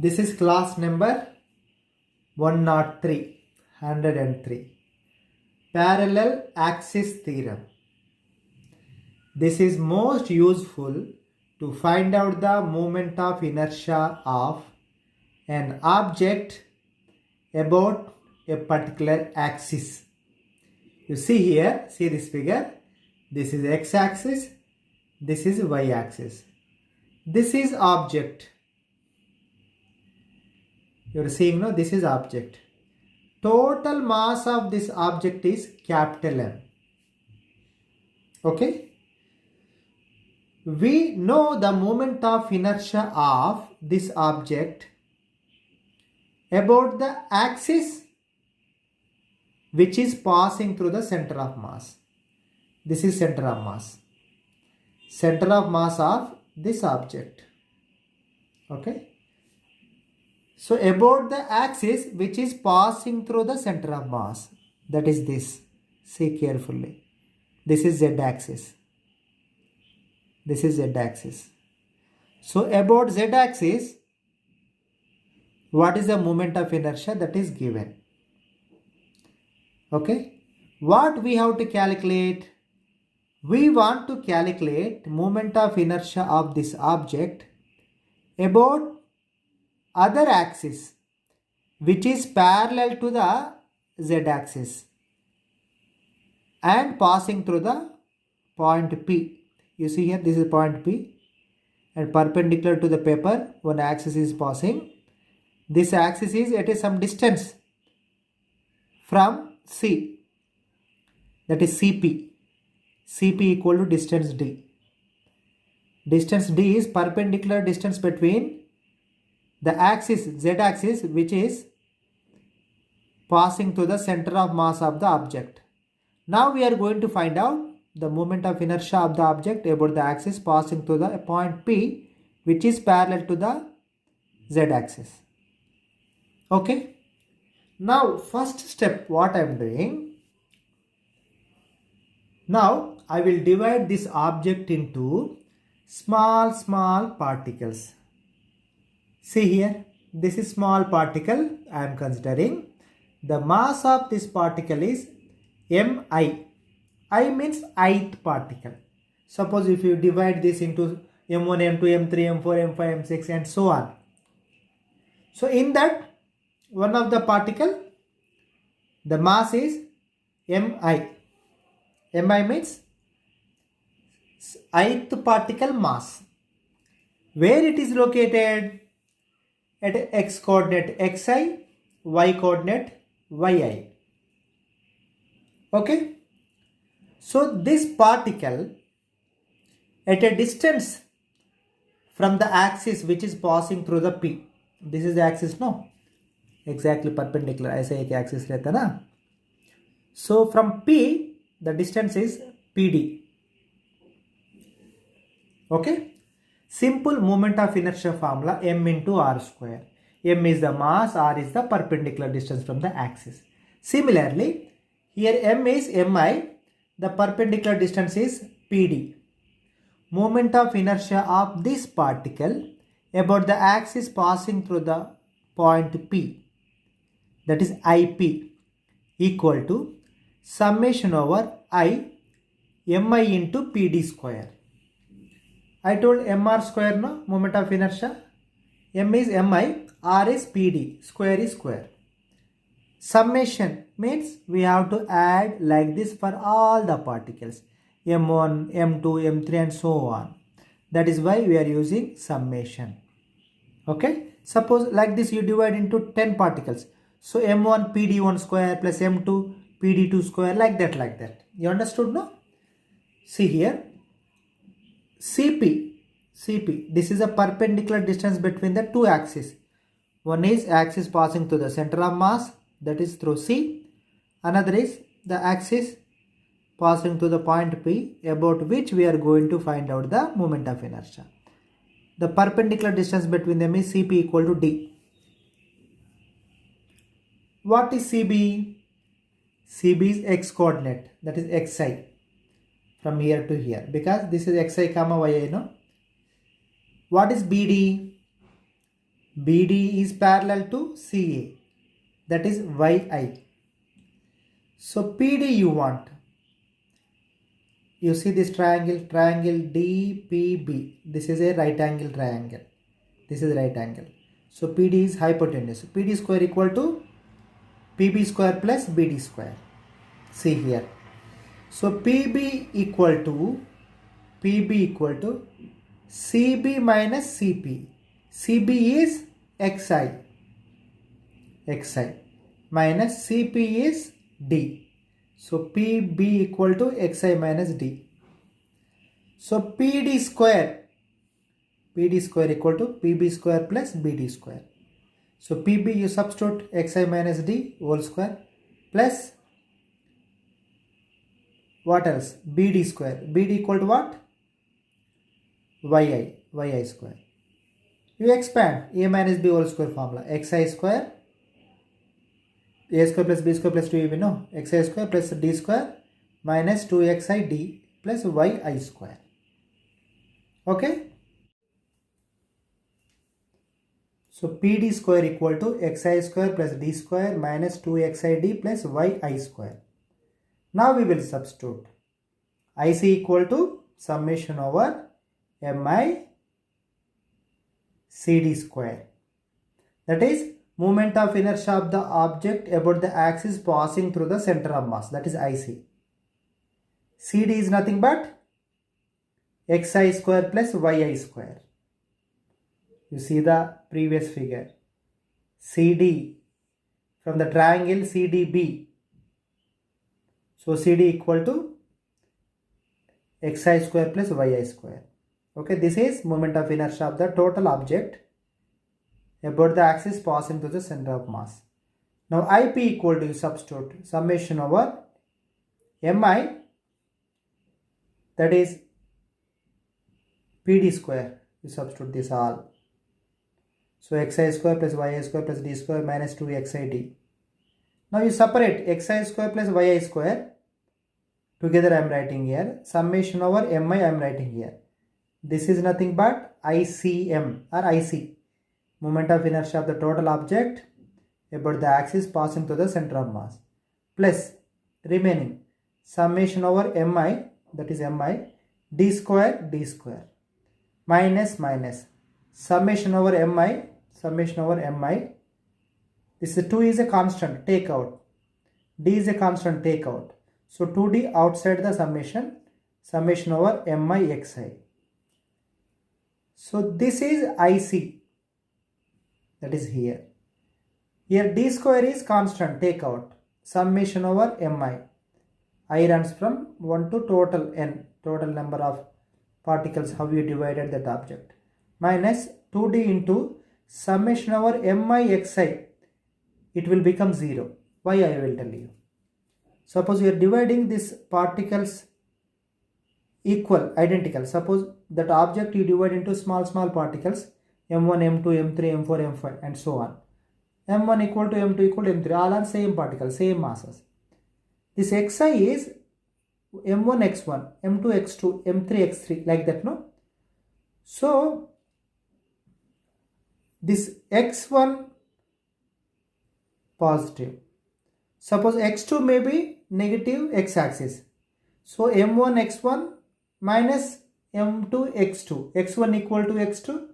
This is class number 103, 103. Parallel axis theorem. This is most useful to find out the moment of inertia of an object about a particular axis. You see here, see this figure. This is x-axis, this is y-axis. This is object. You are seeing now, this is object. Total mass of this object is capital M. Okay. We know the moment of inertia of this object about the axis which is passing through the center of mass. This is center of mass. Center of mass of this object. Okay. So about the axis which is passing through the center of mass. That is this. See carefully. This is z-axis. This is z-axis. So about z-axis, what is the moment of inertia that is given? Okay. What we have to calculate? We want to calculate moment of inertia of this object about other axis which is parallel to the z-axis and passing through the point P. You see here, this is point P and perpendicular to the paper one axis is passing. This axis is at some distance from C, that is CP. CP equal to distance D. Distance D is perpendicular distance between the axis z-axis which is passing through the center of mass of the object. Now we are going to find out the moment of inertia of the object about the axis passing through the point P which is parallel to the z-axis. Okay. Now first step what I am doing. Now I will divide this object into small particles. See here, this is small particle I am considering. The mass of this particle is Mi. I means ith particle. Suppose if you divide this into M1, M2, M3, M4, M5, M6 and so on. So in that one of the particle, the mass is Mi. Mi means ith particle mass. Where it is located? At x coordinate xi, y coordinate yi. Okay. So this particle at a distance from the axis which is passing through the P. This is the axis, no? Exactly perpendicular. I say axis rehta na. So from P, the distance is PD. Okay. Simple moment of inertia formula m into r square. M is the mass, r is the perpendicular distance from the axis. Similarly, here m is mi, the perpendicular distance is pd. Moment of inertia of this particle about the axis passing through the point P, that is ip, equal to summation over I mi into pd square. I told mr square, no? Moment of inertia. M is mi, r is pd, square is square. Summation means we have to add like this for all the particles. M1, M2, M3 and so on. That is why we are using summation. Okay. Suppose like this you divide into 10 particles. So M1 PD1 square plus M2 PD2 square, like that. You understood, no? See here. CP, this is a perpendicular distance between the two axes. One is axis passing through the center of mass, that is through C. Another is the axis passing through the point P, about which we are going to find out the moment of inertia. The perpendicular distance between them is CP equal to D. What is CB? CB is x coordinate, that is xi. From here to here, because this is xi comma yi, no? What is BD? BD is parallel to CA, that is YI. So PD you want. You see this triangle DPB. This is a right angle triangle. This is right angle. So PD is hypotenuse. PD square equal to PB square plus BD square. See here. So PB equal to CB minus CP. CB is XI minus CP is D. So PB equal to XI minus D. So PD square equal to PB square plus BD square. So PB you substitute XI minus D whole square plus what else? BD square. BD equal to what? YI square. You expand A minus B whole square formula. XI square, A square plus B square plus 2AB, no? XI square plus D square minus 2XID plus YI square. Okay? So PD square equal to XI square plus D square minus 2XID plus YI square. Now we will substitute. IC equal to summation over MI CD square. That is moment of inertia of the object about the axis passing through the center of mass. That is IC. CD is nothing but XI square plus YI square. You see the previous figure. CD from the triangle CDB. So CD equal to XI square plus YI square. Okay, this is moment of inertia of the total object about the axis passing through the center of mass. Now IP equal to, substitute summation over MI, that is PD square. You substitute this all. So XI square plus YI square plus D square minus 2XID. Now you separate XI square plus YI square. Together I am writing here. Summation over MI I am writing here. This is nothing but ICM or IC. Moment of inertia of the total object about the axis passing through the center of mass. Plus remaining summation over MI, that is MI, D square minus summation over MI. This 2 is a constant, take out. D is a constant, take out. So 2D outside the summation over MI XI. So this is IC, that is here. Here D square is constant, take out. Summation over MI. I runs from 1 to total N, total number of particles, how you divided that object. Minus 2D into summation over MI XI. It will become 0. Why I will tell you. Suppose you are dividing these particles identical. Suppose that object you divide into small particles, M1, M2, M3, M4, M5 and so on. M1 equal to M2 equal to M3, all are same particles, same masses. This Xi is M1 X1, M2 X2, M3 X3, like that, no? So this X1 positive. Suppose X2 may be negative x-axis. So M1 X1 minus M2 X2. X1 equal to X2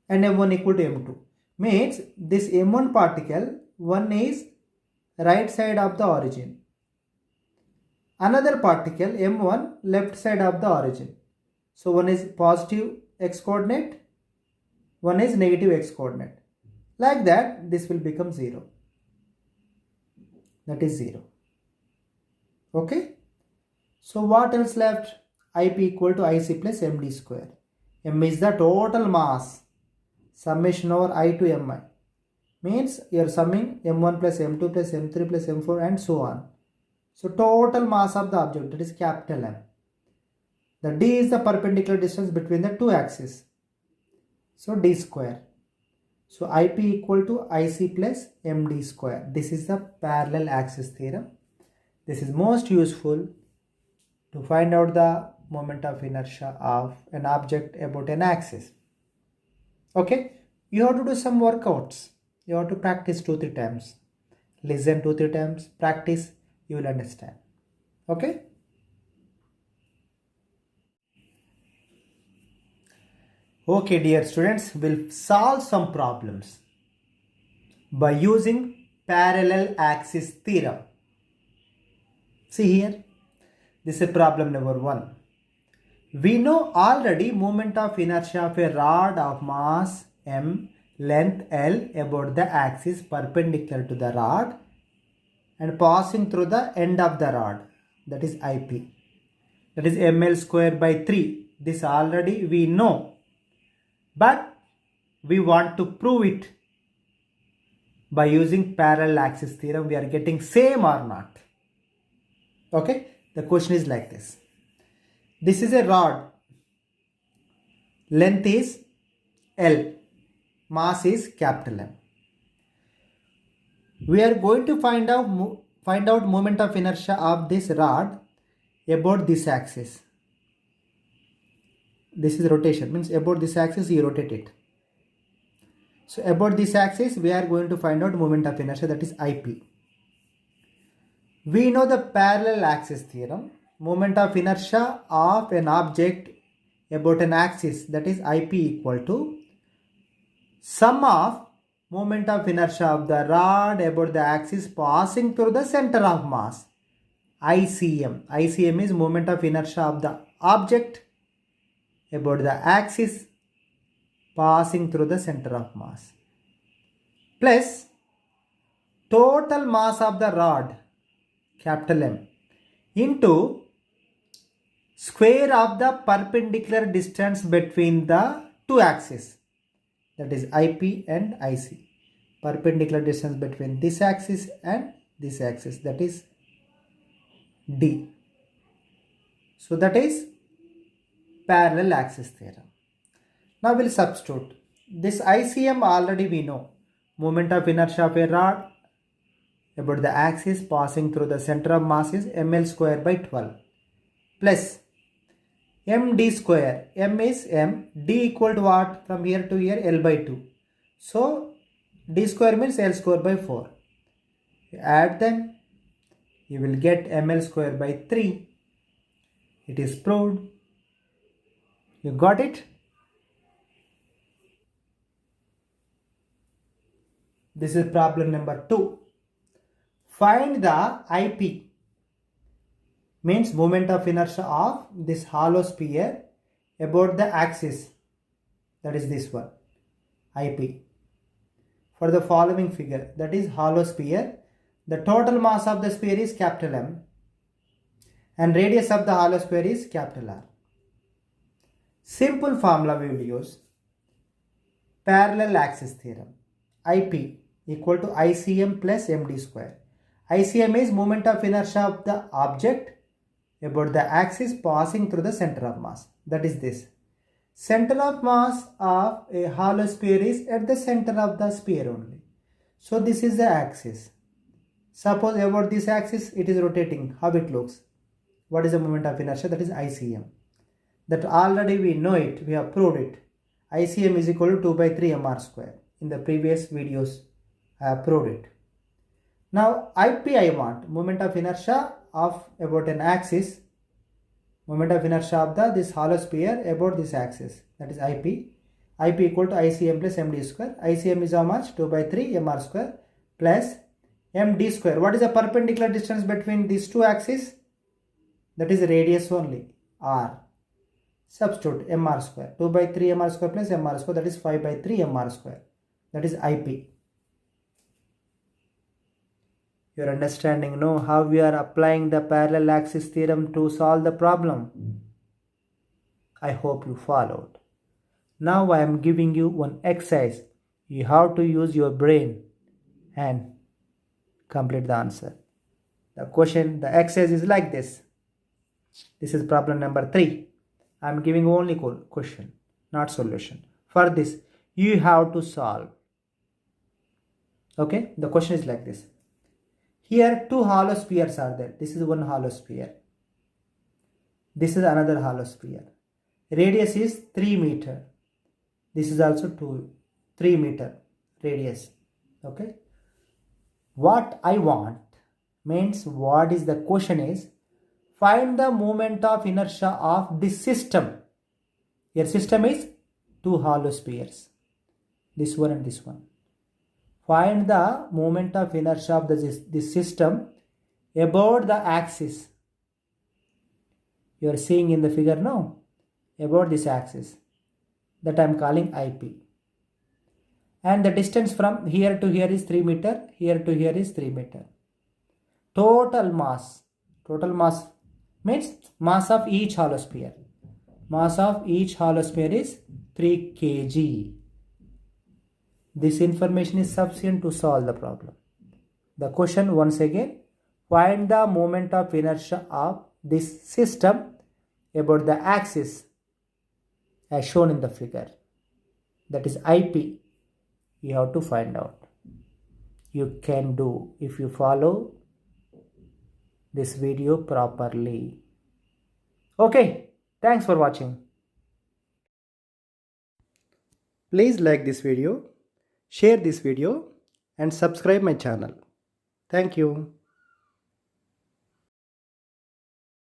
and M1 equal to M2. Means this M1 particle, one is right side of the origin. Another particle M1 left side of the origin. So one is positive x coordinate, one is negative x coordinate. Like that, this will become 0. That is 0. Okay. So what else left? IP equal to IC plus MD square. M is the total mass. Summation over I to MI. Means you are summing M1 plus M2 plus M3 plus M4 and so on. So total mass of the object, that is capital M. The D is the perpendicular distance between the two axes. So D square. So IP equal to IC plus MD square. This is the parallel axis theorem. This is most useful to find out the moment of inertia of an object about an axis. Okay. You have to do some workouts. You have to practice 2-3 times. Listen 2-3 times, practice, you will understand. Okay? Okay, dear students, we'll solve some problems by using parallel axis theorem. See here, this is problem number 1. We know already moment of inertia of a rod of mass m, length L about the axis perpendicular to the rod and passing through the end of the rod, that is IP. That is ml square by 3. This already we know. But we want to prove it by using parallel axis theorem. We are getting same or not. Okay, the question is like this. This is a rod. Length is L. Mass is capital M. We are going to find out moment of inertia of this rod about this axis. This is rotation, means about this axis you rotate it. So about this axis we are going to find out moment of inertia, that is IP. We know the parallel axis theorem. Moment of inertia of an object about an axis, that is IP, equal to sum of moment of inertia of the rod about the axis passing through the center of mass, ICM. ICM is moment of inertia of the object about the axis passing through the center of mass, plus total mass of the rod, capital M, into square of the perpendicular distance between the two axes, that is IP and IC. Perpendicular distance between this axis and this axis, that is D. So that is parallel axis theorem. Now we'll substitute. This ICM already we know. Moment of inertia of a rod about the axis passing through the center of mass is ml square by 12 plus md square. M is m, d equal to what? From here to here, L by 2. So d square means L square by 4. You add them, you will get ml square by 3. It is proved. You got it? This is problem number 2. Find the IP, means moment of inertia of this hollow sphere about the axis, that is this one, IP, for the following figure, that is hollow sphere. The total mass of the sphere is capital M and radius of the hollow sphere is capital R. Simple formula we will use. Parallel axis theorem. IP equal to ICM plus MD square. ICM is moment of inertia of the object about the axis passing through the center of mass, that is this. Center of mass of a hollow sphere is at the center of the sphere only. So this is the axis. Suppose about this axis it is rotating. How it looks? What is the moment of inertia? That is ICM. That already we know it. We have proved it. ICM is equal to 2 by 3 mr square. In the previous videos I have proved it. Now IP I want. Moment of inertia of about an axis. Moment of inertia of this hollow sphere about this axis, that is IP. IP equal to ICM plus MD square. ICM is how much? 2 by 3 mr square plus MD square. What is the perpendicular distance between these two axes? That is radius only, R. Substitute mr square. 2 by 3 mr square plus mr square, that is 5 by 3 mr square. That is IP. Your understanding know how we are applying the parallel axis theorem to solve the problem. I hope you followed. Now I am giving you one exercise. You have to use your brain and complete the answer. The exercise is like this. This is problem number 3. I am giving only question, not solution. For this, you have to solve. Okay, the question is like this. Here two hollow spheres are there. This is one hollow sphere. This is another hollow sphere. Radius is 3 meter. This is also 2 3 meter radius. Okay. What I want means what is the question is find the moment of inertia of this system. Your system is two hollow spheres, this one and this one. Find the moment of inertia of this system about the axis. You are seeing in the figure now, about this axis, that I am calling IP. And the distance from here to here is 3 meter, here to here is 3 meter. Total mass means mass of each hollow sphere. Mass of each hollow sphere is 3 kg. This information is sufficient to solve the problem. The question once again, find the moment of inertia of this system about the axis as shown in the figure. That is IP. You have to find out. You can do if you follow this video properly. Okay, thanks for watching. Please like this video, share this video and subscribe my channel. Thank you.